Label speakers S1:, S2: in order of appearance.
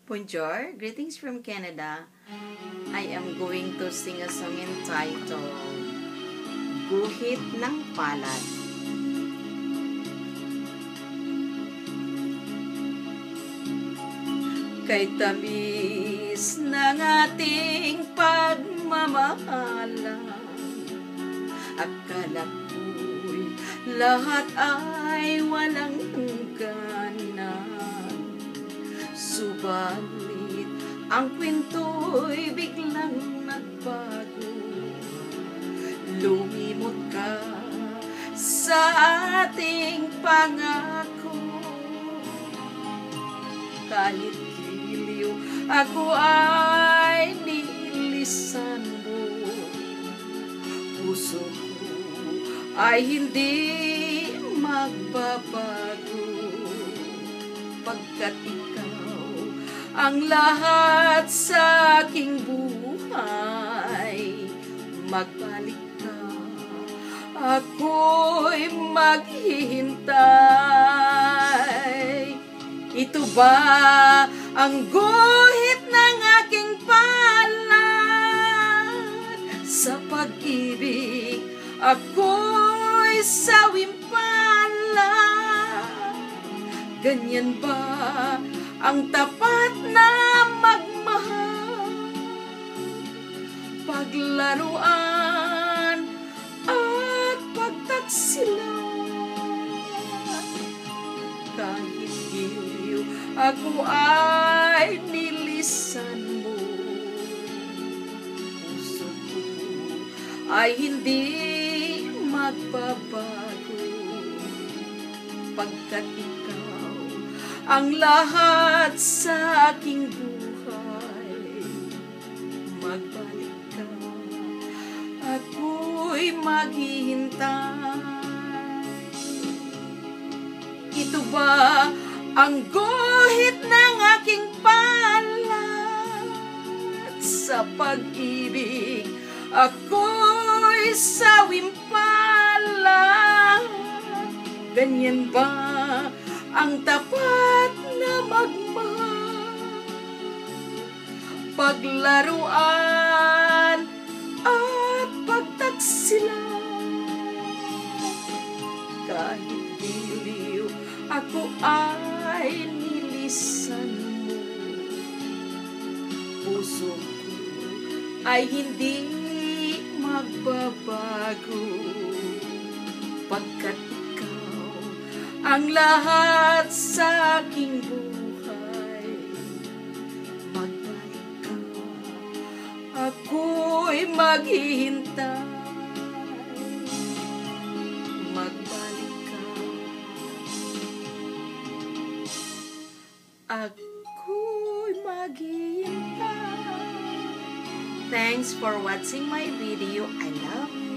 S1: Bonjour, greetings from Canada. I am going to sing a song entitled Guhit ng Palad. Kay tamis ng ating pagmamahalan, akala ko'y lahat ay walang hangganan. Subalit, ang kwento'y biglang nagbago. Lumimot ka sa ating pangako. Kahit giliw, ako ay nilisan mo. Puso ko ay hindi magbabago, pagkat ikaw ang lahat sa aking buhay. Magbalik ka, ako'y maghihintay. Ito ba ang guhit ng aking palad? Sa pag-ibig, ako'y sawimpalad. Ganyan ba ang tapat na magmahal? Paglaruan at pagtaksilan. Kahit giliw, ako ay nilisan mo. Puso ko ay hindi magbabago, pagkat ikaw ang lahat sa aking buhay. Magbalik ka, ako'y maghihintay. Ito ba ang guhit ng aking palad? Sa pag-ibig, ako'y sawimpalad. Ganyan ba ang tapat na magmahal? Paglaruan at pagtaksilan. Kahit giliw, ako ay nilisan mo. Puso ko ay hindi magbabago, pagkat ikaw ang lahat sa aking buhay. Magbalik ka, ako'y maghihintay. Magbalik ka, ako'y maghihintay. Thanks for watching my video. I love you.